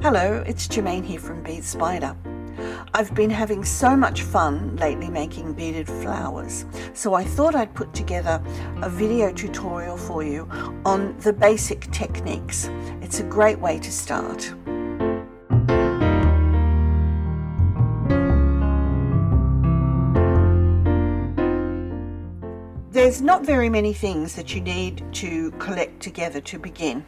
Hello, it's Jermaine here from Bead Spider. I've been having so much fun lately making beaded flowers, so I thought I'd put together a video tutorial for you on the basic techniques. It's a great way to start. There's not very many things that you need to collect together to begin.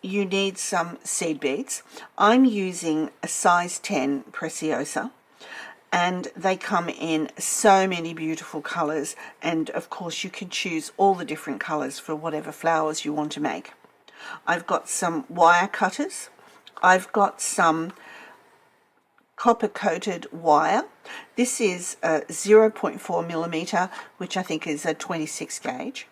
You need some seed beads. I'm using a size 10 Preciosa, and they come in so many beautiful colors, and of course you can choose all the different colors for whatever flowers you want to make. I've got some wire cutters. I've got some copper coated wire. This is a 0.4 millimeter, which I think is a 26 gauge.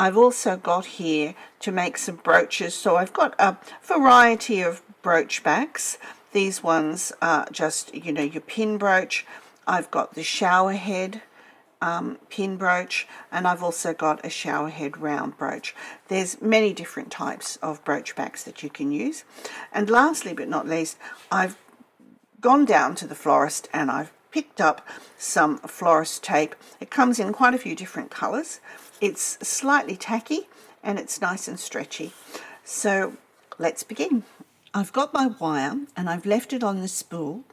I've also got here to make some brooches, so I've got a variety of brooch backs. These ones are just, your pin brooch. I've got the shower head pin brooch, and I've also got a shower head round brooch. There's many different types of brooch backs that you can use. And lastly but not least, I've gone down to the florist and I've picked up some florist tape. It comes in quite a few different colors. It's slightly tacky and it's nice and stretchy. So let's begin. I've got my wire and I've left it on the spool,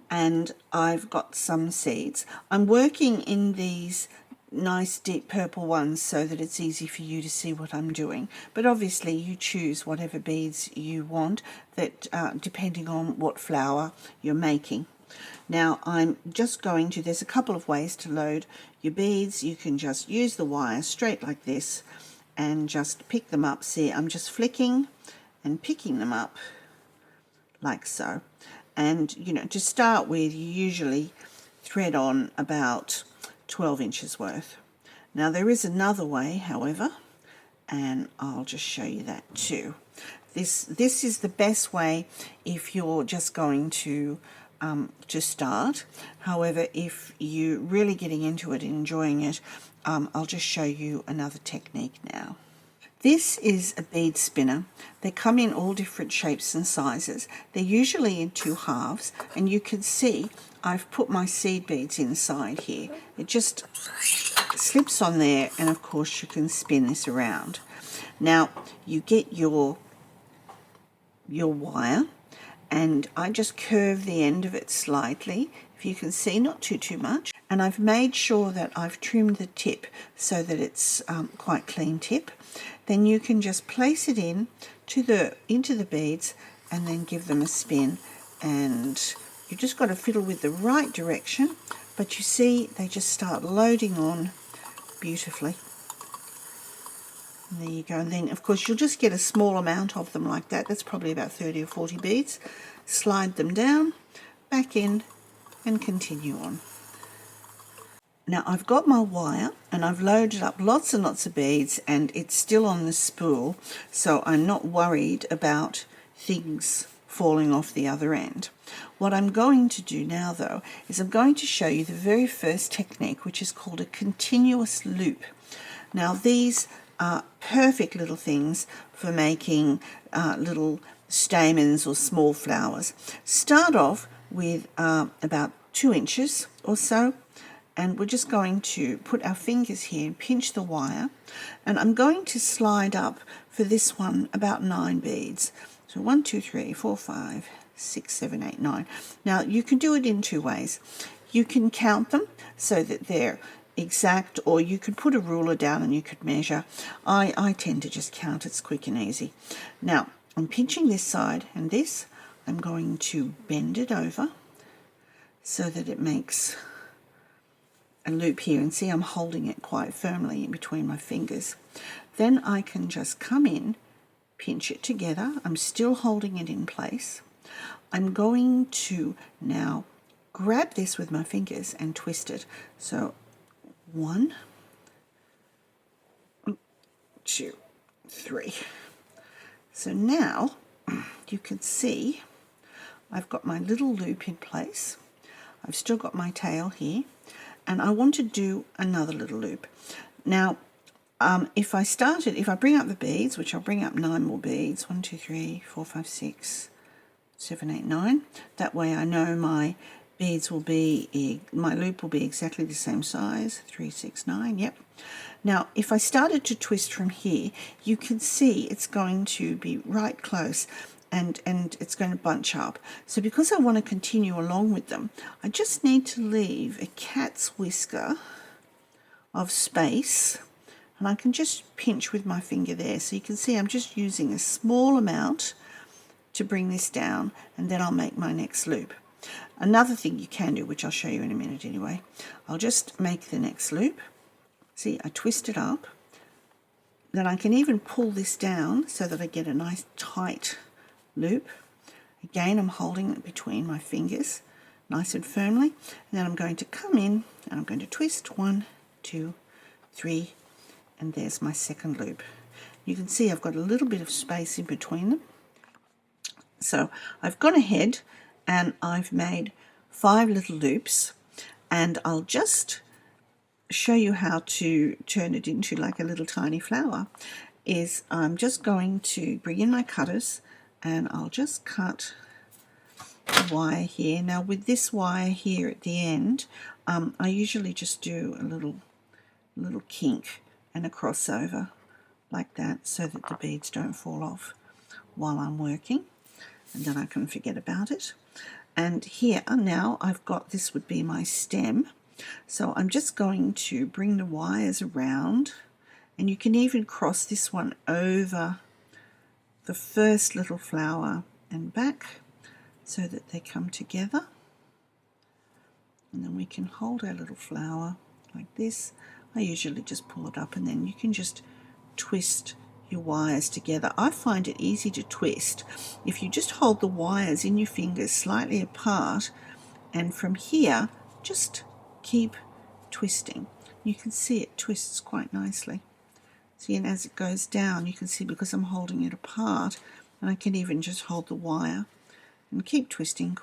and I've got some seeds. I'm working in these nice deep purple ones so that it's easy for you to see what I'm doing, but obviously you choose whatever beads you want, that depending on what flower you're making. Now I'm just going to, there's a couple of ways to load your beads. You can just use the wire straight like this and just pick them up. See, I'm just flicking and picking them up like so. And to start with, you usually thread on about 12 inches worth. Now there is another way, however, and I'll just show you that too. This is the best way if you're just going to start. However, if you're really getting into it and enjoying it, I'll just show you another technique now. This is a bead spinner. They come in all different shapes and sizes. They're usually in two halves, and you can see I've put my seed beads inside here. It just slips on there, and of course you can spin this around. Now you get your wire, and I just curve the end of it slightly, if you can see, not too much, and I've made sure that I've trimmed the tip so that it's quite clean tip. Then you can just place it into the beads and then give them a spin, and you just got to fiddle with the right direction, but you see they just start loading on beautifully. And there you go, and then of course you'll just get a small amount of them like that. That's probably about 30 or 40 beads. Slide them down, back in, and continue on. Now I've got my wire and I've loaded up lots and lots of beads, and it's still on the spool, so I'm not worried about things falling off the other end. What I'm going to do now though is I'm going to show you the very first technique, which is called a continuous loop. Now these are perfect little things for making little stamens or small flowers. Start off with about 2 inches or so, and we're just going to put our fingers here and pinch the wire, and I'm going to slide up for this one about 9 beads. So 1, 2, 3, 4, 5, 6, 7, 8, 9. Now you can do it in two ways. You can count them so that they're exact, or you could put a ruler down and you could measure. I tend to just count. It's quick and easy. Now I'm pinching this side, and this I'm going to bend it over so that it makes a loop here, and see I'm holding it quite firmly in between my fingers. Then I can just come in, pinch it together. I'm still holding it in place. I'm going to now grab this with my fingers and twist it. So 1, 2, 3. So now you can see I've got my little loop in place. I've still got my tail here, and I want to do another little loop. Now if I bring up the beads, which I'll bring up 9 more beads, 1, 2, 3, 4, 5, 6, 7, 8, 9. That way I know my beads will be, my loop will be exactly the same size. 3, 6, 9, yep. Now if I started to twist from here, you can see it's going to be right close and it's going to bunch up. So because I want to continue along with them, I just need to leave a cat's whisker of space, and I can just pinch with my finger there. So you can see I'm just using a small amount to bring this down, and then I'll make my next loop. Another thing you can do, which I'll show you in a minute anyway, I'll just make the next loop. See, I twist it up. Then I can even pull this down so that I get a nice tight loop. Again, I'm holding it between my fingers nice and firmly, and then I'm going to come in and I'm going to twist 1, 2, 3, and there's my second loop. You can see I've got a little bit of space in between them. So I've gone ahead and I've made 5 little loops, and I'll just show you how to turn it into like a little tiny flower. I'm just going to bring in my cutters and I'll just cut the wire here. Now with this wire here at the end, I usually just do a little kink and a crossover like that so that the beads don't fall off while I'm working, and then I can forget about it. And here now I've got, this would be my stem, so I'm just going to bring the wires around, and you can even cross this one over the first little flower and back so that they come together, and then we can hold our little flower like this. I usually just pull it up, and then you can just twist your wires together. I find it easy to twist if you just hold the wires in your fingers slightly apart, and from here just keep twisting. You can see it twists quite nicely. See, and as it goes down, you can see because I'm holding it apart, and I can even just hold the wire and keep twisting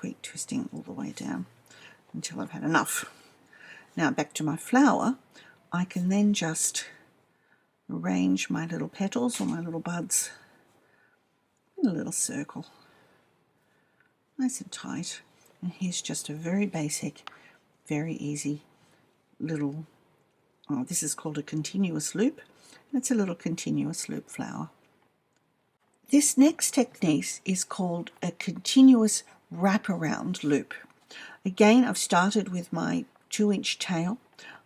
all the way down until I've had enough. Now back to my flower, I can then just arrange my little petals or my little buds in a little circle, nice and tight. And here's just a very basic, very easy little, this is called a continuous loop. It's a little continuous loop flower. This next technique is called a continuous wraparound loop. Again, I've started with my 2-inch tail.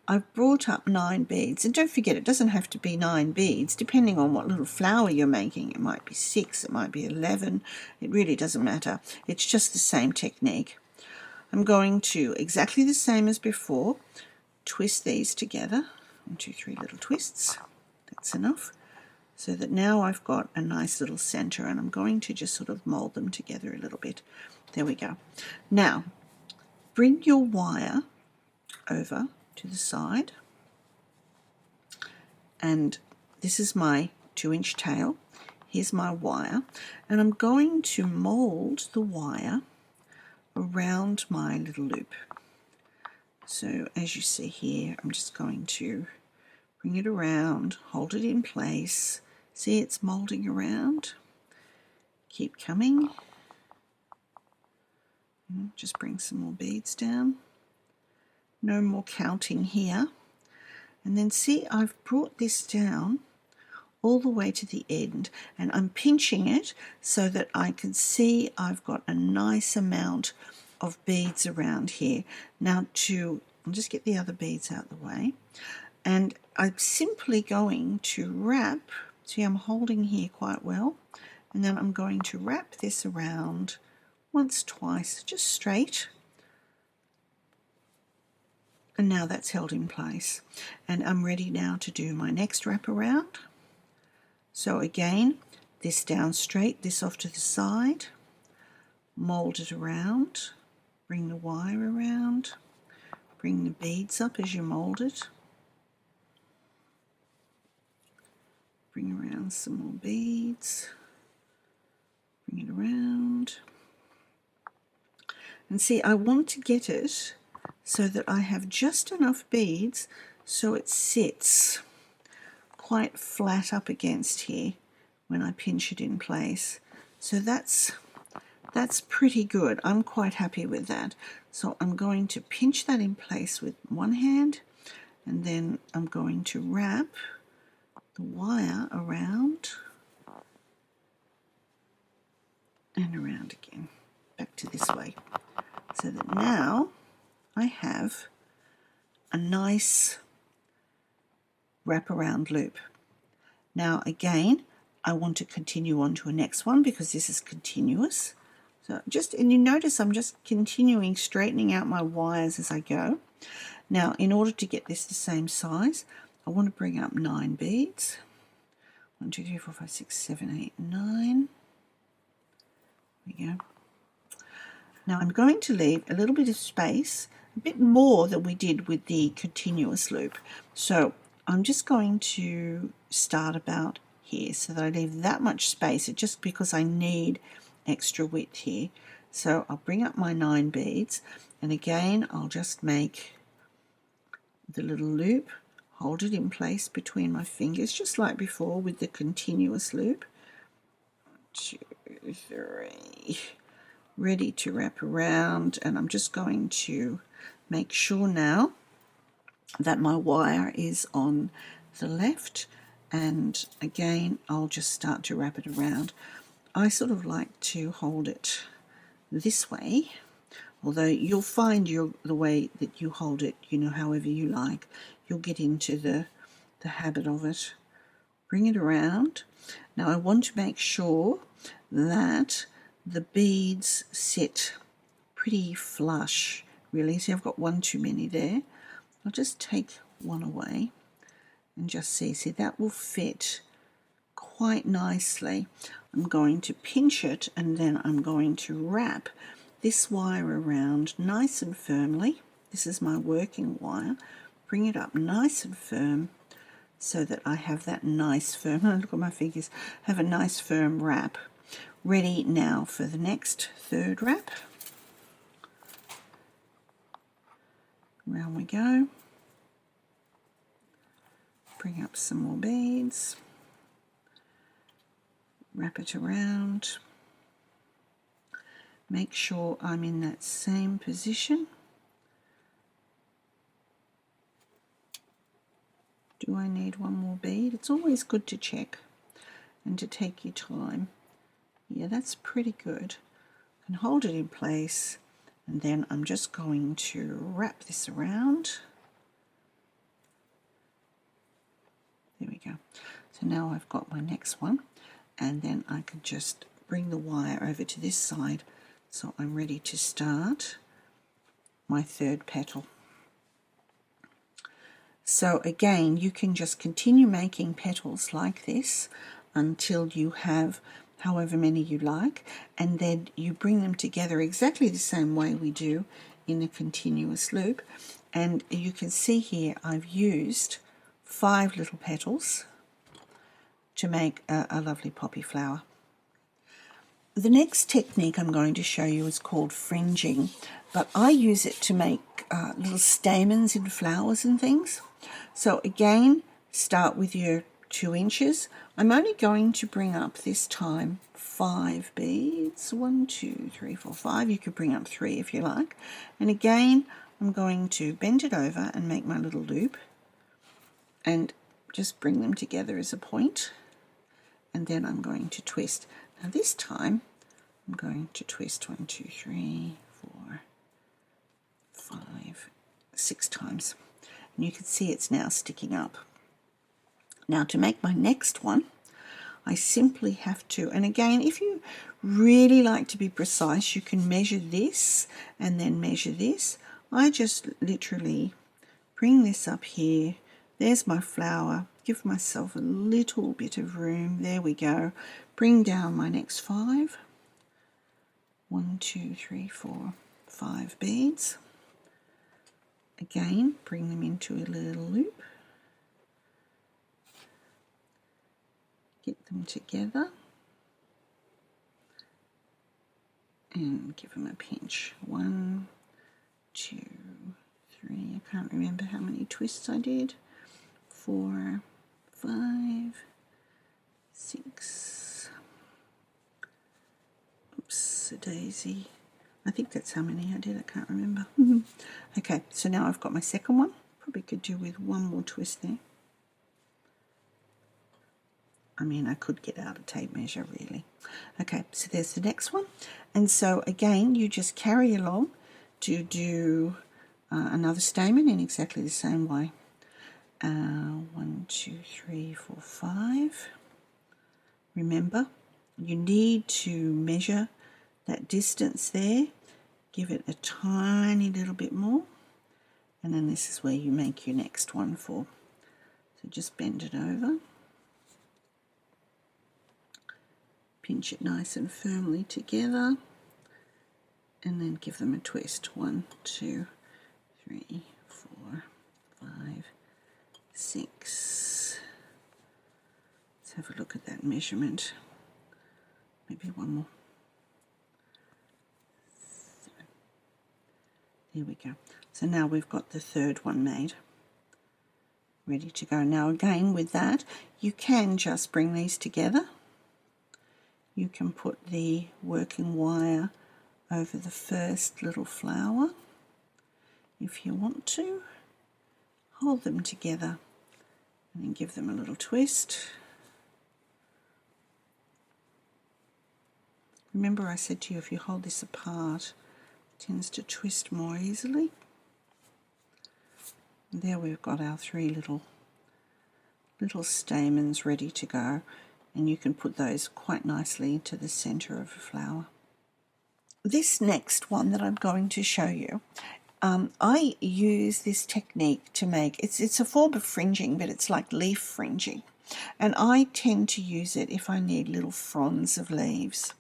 I've brought up 9 beads, and don't forget, it doesn't have to be 9 beads, depending on what little flower you're making. It might be 6, it might be 11, it really doesn't matter. It's just the same technique. I'm going to, exactly the same as before, twist these together. 1, 2, 3 little twists. That's enough. So that now I've got a nice little center, and I'm going to just sort of mold them together a little bit. There we go. Now, bring your wire over to the side, and this is my 2-inch tail. Here's my wire, and I'm going to mold the wire around my little loop. So as you see here, I'm just going to bring it around, hold it in place. See, it's molding around. Keep coming. Just bring some more beads down. No more counting here. And then see, I've brought this down all the way to the end, and I'm pinching it so that I can see I've got a nice amount of beads around here. Now I'll just get the other beads out of the way, and I'm simply going to wrap, see, I'm holding here quite well, and then I'm going to wrap this around once, twice, just straight. And now that's held in place, and I'm ready now to do my next wraparound. So again, this down straight, this off to the side, mold it around, bring the wire around, bring the beads up as you mold it, bring around some more beads, bring it around, and see, I want to get it so that I have just enough beads so it sits quite flat up against here when I pinch it in place. So that's That's pretty good. I'm quite happy with that. So I'm going to pinch that in place with one hand, and then I'm going to wrap the wire around and around again, back to this way, so that now I have a nice wraparound loop. Now again, I want to continue on to a next one because this is continuous. So and you notice I'm just continuing straightening out my wires as I go. Now, in order to get this the same size, I want to bring up 9 beads. 1, 2, 3, 4, 5, 6, 7, 8, 9. There we go. Now I'm going to leave a little bit of space, a bit more than we did with the continuous loop. So I'm just going to start about here so that I leave that much space, just because I need extra width here. So I'll bring up my 9 beads, and again I'll just make the little loop, hold it in place between my fingers just like before with the continuous loop. 1, 2, 3, ready to wrap around, and I'm just going to make sure now that my wire is on the left, and again I'll just start to wrap it around. I sort of like to hold it this way, although you'll find the way that you hold it, however you like, you'll get into the habit of it. Bring it around. Now I want to make sure that the beads sit pretty flush, really. See, I've got one too many there. I'll just take one away and just see that will fit quite nicely. I'm going to pinch it, and then I'm going to wrap this wire around nice and firmly. This is my working wire. Bring it up nice and firm so that I have that nice firm, look at my fingers, have a nice firm wrap. Ready now for the next third wrap. Around we go. Bring up some more beads. Wrap it around. Make sure I'm in that same position. Do I need one more bead? It's always good to check and to take your time. Yeah, that's pretty good. I can hold it in place, and then I'm just going to wrap this around. There we go. So now I've got my next one, and then I can just bring the wire over to this side, so I'm ready to start my third petal. So again, you can just continue making petals like this until you have however many you like, and then you bring them together exactly the same way we do in a continuous loop. And you can see here I've used 5 little petals to make a lovely poppy flower. The next technique I'm going to show you is called fringing, but I use it to make little stamens in flowers and things. So again, start with your 2 inches. I'm only going to bring up this time 5 beads. 1, 2, 3, 4, 5. You could bring up 3 if you like. And again, I'm going to bend it over and make my little loop and just bring them together as a point. And then I'm going to twist. Now this time, I'm going to twist 1, 2, 3, 4, 5, 6 times. And you can see it's now sticking up. Now to make my next one, I simply have to, and again, if you really like to be precise, you can measure this and then measure this. I just literally bring this up here. There's my flower. Give myself a little bit of room. There we go. Bring down my next 5. 1, 2, 3, 4, 5 beads. Again, bring them into a little loop. Get them together and give them a pinch. 1, 2, 3. I can't remember how many twists I did. 4, 5, 6. Oops. a daisy. I think that's how many I did, I can't remember. Okay, so now I've got my second one. Probably could do with one more twist there. I mean, I could get out a tape measure really. Okay, so there's the next one. And so again, you just carry along to do another stamen in exactly the same way. 1, 2, 3, 4, 5. Remember, you need to measure that distance there. Give it a tiny little bit more. And then this is where you make your next one for. So just bend it over. Pinch it nice and firmly together, and then give them a twist. 1, 2, 3, 4, 5, 6. Let's have a look at that measurement. Maybe one more. 7. There we go. So now we've got the third one made, ready to go. Now again, with that, you can just bring these together. You can put the working wire over the first little flower if you want to. Hold them together and then give them a little twist. Remember I said to you, if you hold this apart, it tends to twist more easily. And there we've got our 3 little stamens ready to go. And you can put those quite nicely into the center of a flower. This next one that I'm going to show you, I use this technique to make, it's a form of fringing, but it's like leaf fringing. And I tend to use it if I need little fronds of leaves.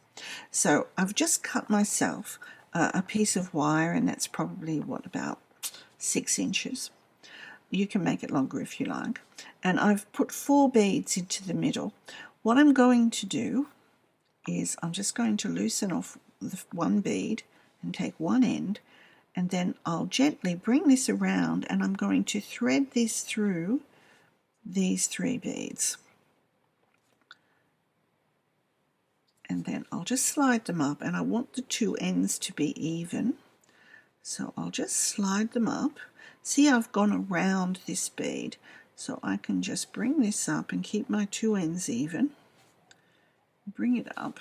So I've just cut myself a piece of wire, and that's probably, about 6 inches. You can make it longer if you like. And I've put 4 beads into the middle. What I'm going to do is I'm just going to loosen off the one bead and take one end, and then I'll gently bring this around, and I'm going to thread this through these 3 beads. And then I'll just slide them up, and I want the 2 ends to be even. So I'll just slide them up. See, I've gone around this bead. So I can just bring this up and keep my 2 ends even. Bring it up,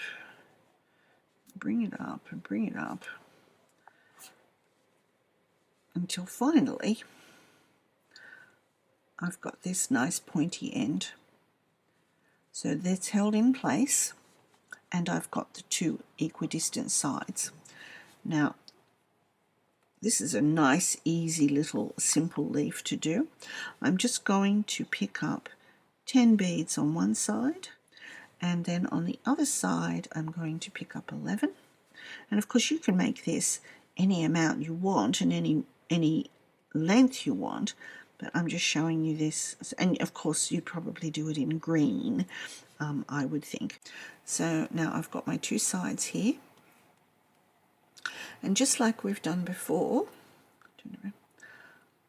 bring it up, and bring it up until finally I've got this nice pointy end. So that's held in place, and I've got the 2 equidistant sides. Now, this is a nice, easy little simple leaf to do. I'm just going to pick up 10 beads on one side, and then on the other side I'm going to pick up 11. And of course you can make this any amount you want and any length you want, but I'm just showing you this. And of course you'd probably do it in green, I would think. So now I've got my 2 sides here. And just like we've done before,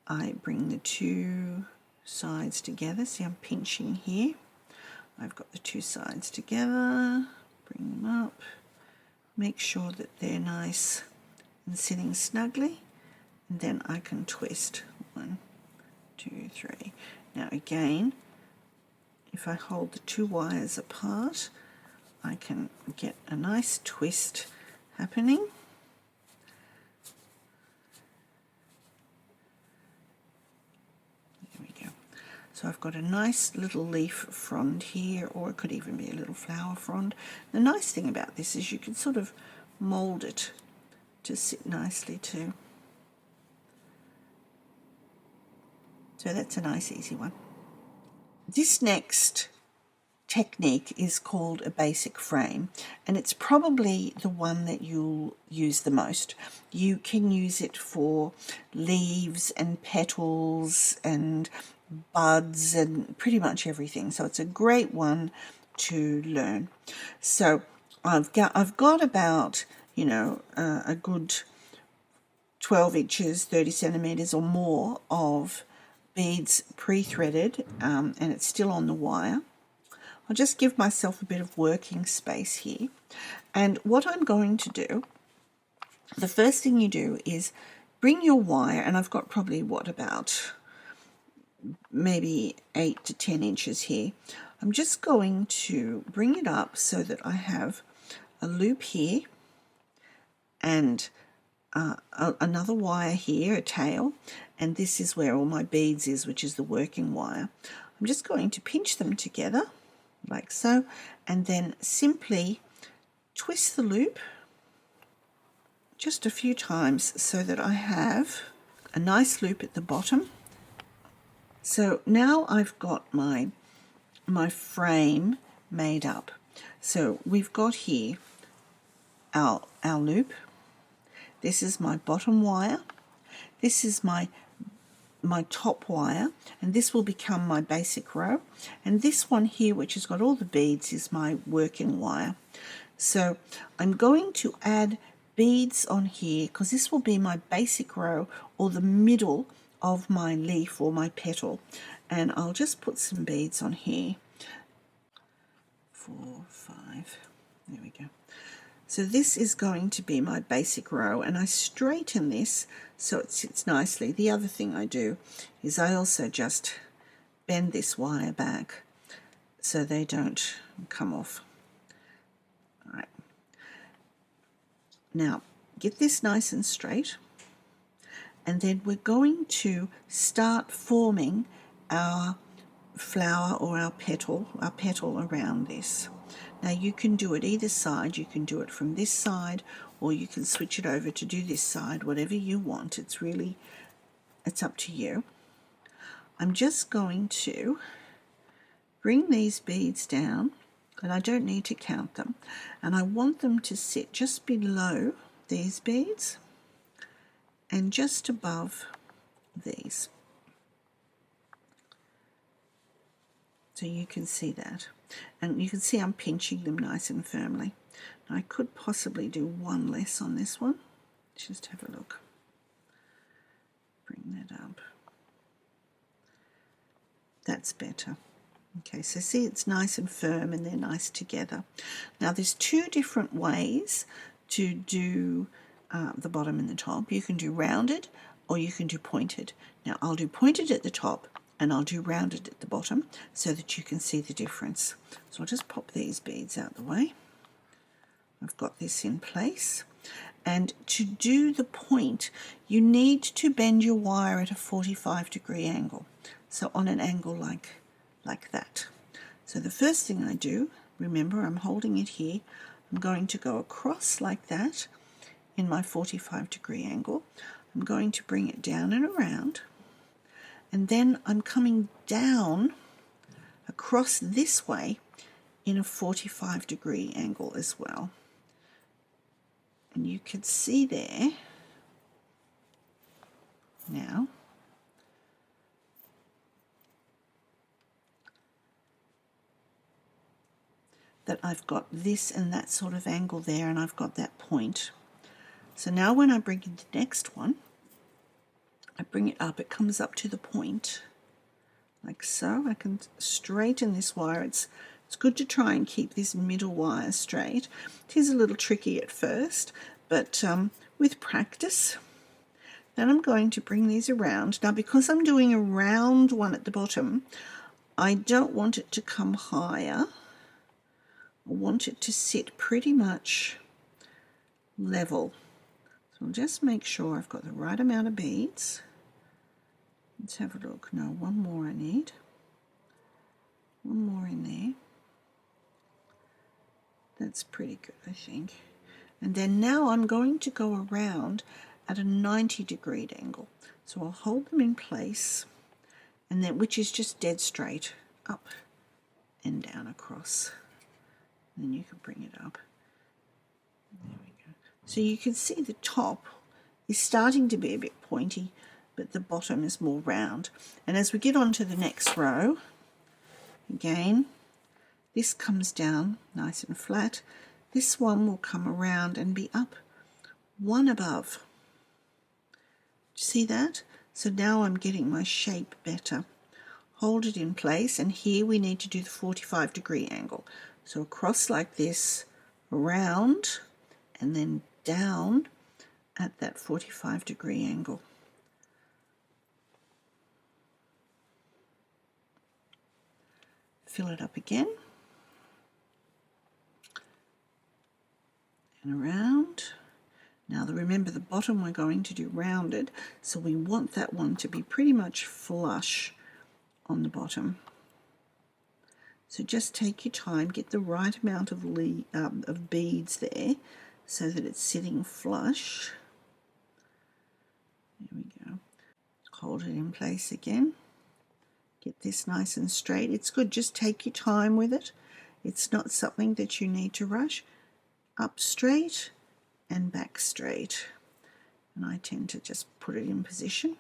I bring the 2 sides together. See, I'm pinching here. I've got the 2 sides together, bring them up, make sure that they're nice and sitting snugly, and then I can twist. 1, 2, 3. Now again, if I hold the 2 wires apart, I can get a nice twist happening. So I've got a nice little leaf frond here, or it could even be a little flower frond. The nice thing about this is you can sort of mold it to sit nicely too. So that's a nice easy one. This next technique is called a basic frame, and it's probably the one that you'll use the most. You can use it for leaves and petals and buds and pretty much everything, so it's a great one to learn. So I've got about a good 12 inches, 30 centimeters or more of beads pre-threaded, and it's still on the wire. I'll just give myself a bit of working space here, And what I'm going to do, the first thing you do is bring your wire, and I've got probably what, about maybe 8 to 10 inches here. I'm just going to bring it up so that I have a loop here and another wire here, a tail, and this is where all my beads is, which is the working wire. I'm just going to pinch them together like so, and then simply twist the loop just a few times so that I have a nice loop at the bottom. So now I've got my frame made up. So we've got here our loop. This is my bottom wire. This is my top wire, and this will become my basic row. And this one here, which has got all the beads, is my working wire. So I'm going to add beads on here because this will be my basic row or the middle of my leaf or my petal. And I'll just put some beads on here. 4, 5, there we go. So this is going to be my basic row, and I straighten this so it sits nicely. The other thing I do is I also just bend this wire back so they don't come off. All right. Now get this nice and straight, and then we're going to start forming our flower or our petal around this. Now you can do it either side. You can do it from this side, or you can switch it over to do this side, whatever you want. It's up to you. I'm just going to bring these beads down, and I don't need to count them, and I want them to sit just below these beads and just above these. So you can see that. And you can see I'm pinching them nice and firmly. Now I could possibly do one less on this one. Just have a look. Bring that up. That's better. Okay, so see, it's nice and firm and they're nice together. Now there's two different ways to do the bottom and the top. You can do rounded or you can do pointed. Now I'll do pointed at the top and I'll do rounded at the bottom so that you can see the difference. So I'll just pop these beads out the way. I've got this in place. And to do the point, you need to bend your wire at a 45-degree angle. So on an angle like that. So the first thing I do, remember I'm holding it here, I'm going to go across like that in my 45-degree angle. I'm going to bring it down and around. And then I'm coming down across this way in a 45-degree angle as well. And you can see there now that I've got this and that sort of angle there, and I've got that point. So now when I bring in the next one, I bring it up, it comes up to the point, like so. I can straighten this wire. It's good to try and keep this middle wire straight. It is a little tricky at first, but with practice. Then I'm going to bring these around. Now because I'm doing a round one at the bottom, I don't want it to come higher. I want it to sit pretty much level. So I'll just make sure I've got the right amount of beads. Let's have a look. No, one more I need. One more in there. That's pretty good, I think. And then now I'm going to go around at a 90-degree angle. So I'll hold them in place, and then which is just dead straight up and down across. And then you can bring it up. There we go. So you can see the top is starting to be a bit pointy, but the bottom is more round. And as we get on to the next row, again, this comes down nice and flat. This one will come around and be up one above. See that? So now I'm getting my shape better. Hold it in place, and here we need to do the 45-degree angle. So across like this, around and then down at that 45-degree angle. Fill it up again and around. Now remember, the bottom we're going to do rounded, so we want that one to be pretty much flush on the bottom. So just take your time, get the right amount of beads there so that it's sitting flush. There we go. Hold it in place again. Get this nice and straight. It's good, just take your time with it. It's not something that you need to rush. Up straight and back straight. And I tend to just put it in position.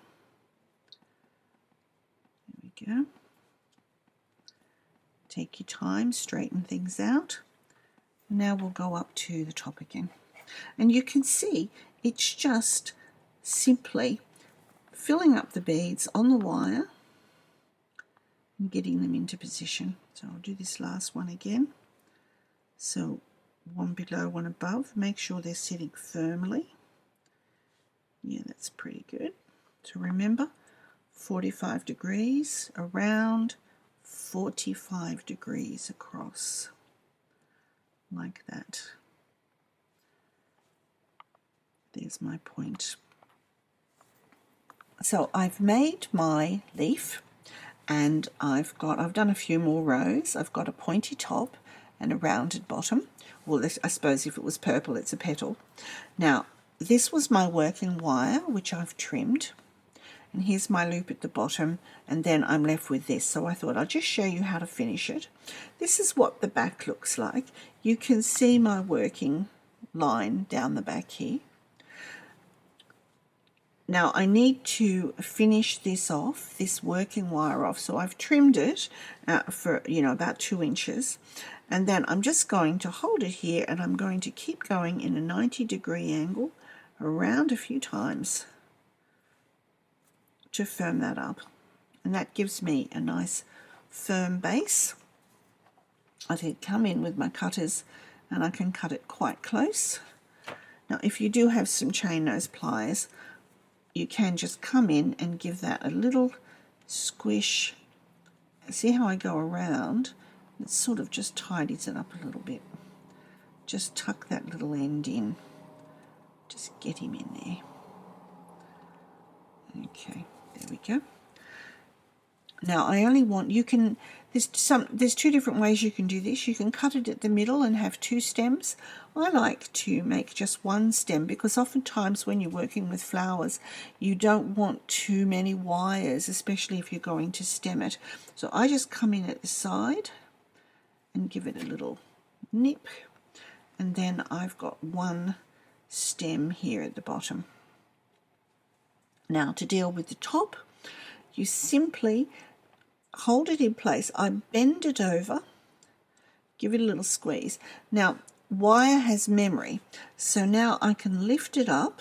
There we go. Take your time, straighten things out. Now we'll go up to the top again. And you can see it's just simply filling up the beads on the wire and getting them into position. So I'll do this last one again. So one below, one above. Make sure they're sitting firmly. Yeah, that's pretty good. So remember, 45 degrees around, 45 degrees across, like that. There's my point. So I've made my leaf, and I've done a few more rows. I've got a pointy top and a rounded bottom. Well, I suppose if it was purple, it's a petal. Now, this was my working wire, which I've trimmed. And here's my loop at the bottom, and then I'm left with this. So I thought I'll just show you how to finish it. This is what the back looks like. You can see my working line down the back here. Now I need to finish this off, this working wire off. So I've trimmed it for, about 2 inches. And then I'm just going to hold it here, and I'm going to keep going in a 90-degree angle around a few times to firm that up, and that gives me a nice firm base. I can come in with my cutters and I can cut it quite close. Now if you do have some chain nose pliers, you can just come in and give that a little squish. See how I go around? It sort of just tidies it up a little bit. Just tuck that little end in. Just get him in there. Okay. There we go. Now I only want, there's 2 different ways you can do this. You can cut it at the middle and have 2 stems. I like to make just 1 stem, because oftentimes when you're working with flowers, you don't want too many wires, especially if you're going to stem it. So I just come in at the side and give it a little nip, and then I've got 1 stem here at the bottom. Now to deal with the top, you simply hold it in place. I bend it over, give it a little squeeze. Now wire has memory, so now I can lift it up,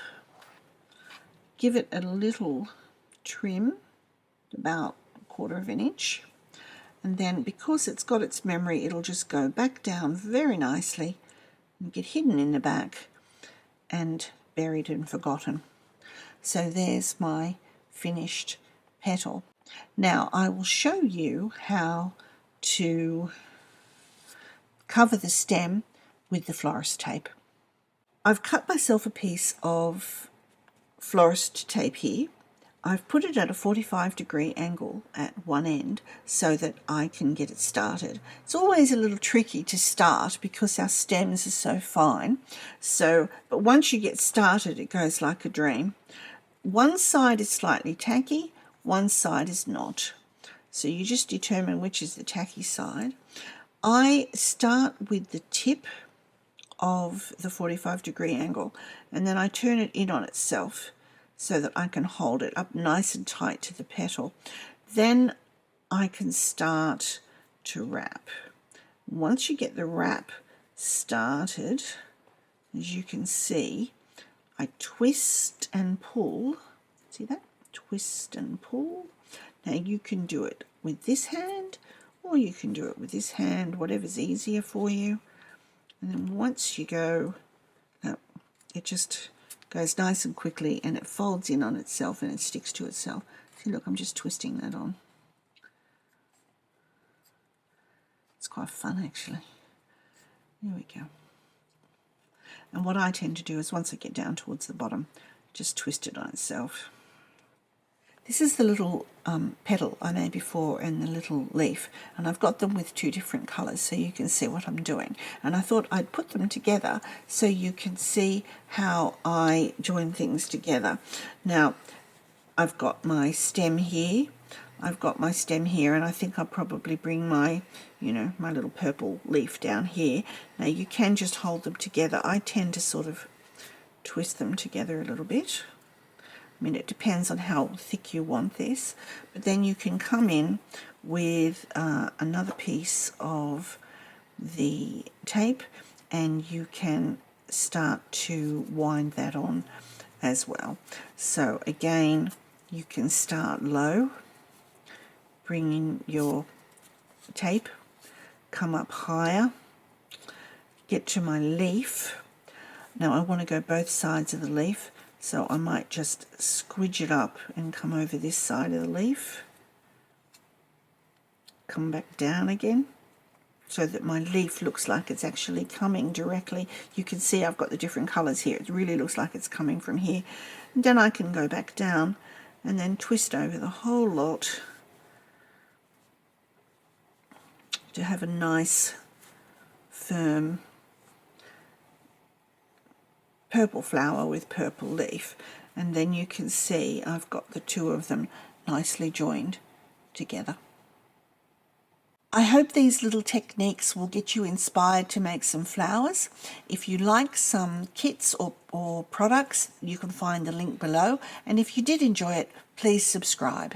give it a little trim, about 1/4 of an inch, and then because it's got its memory, it'll just go back down very nicely and get hidden in the back and buried and forgotten. So there's my finished petal. Now I will show you how to cover the stem with the florist tape. I've cut myself a piece of florist tape here. I've put it at a 45-degree angle at one end so that I can get it started. It's always a little tricky to start because our stems are so fine. But once you get started, it goes like a dream. One side is slightly tacky, one side is not. So you just determine which is the tacky side. I start with the tip of the 45-degree angle, and then I turn it in on itself so that I can hold it up nice and tight to the petal. Then I can start to wrap. Once you get the wrap started, as you can see, I twist and pull. See that? Twist and pull. Now you can do it with this hand, or you can do it with this hand, whatever's easier for you. And then once you go, it just goes nice and quickly, and it folds in on itself and it sticks to itself. See, look, I'm just twisting that on. It's quite fun, actually. There we go. And what I tend to do is once I get down towards the bottom, just twist it on itself. This is the little petal I made before and the little leaf, and I've got them with 2 different colours so you can see what I'm doing. And I thought I'd put them together so you can see how I join things together. Now, I've got my stem here, and I think I'll probably bring my, my little purple leaf down here. Now you can just hold them together. I tend to sort of twist them together a little bit. I mean, it depends on how thick you want this, but then you can come in with another piece of the tape and you can start to wind that on as well. So again, you can start low, bring in your tape, come up higher, get to my leaf. Now I want to go both sides of the leaf, so I might just squidge it up and come over this side of the leaf, come back down again, so that my leaf looks like it's actually coming directly. You can see I've got the different colours here. It really looks like it's coming from here. And then I can go back down and then twist over the whole lot to have a nice firm purple flower with purple leaf. And then you can see I've got the 2 of them nicely joined together. I hope these little techniques will get you inspired to make some flowers. If you like some kits or products, you can find the link below. And if you did enjoy it, please subscribe.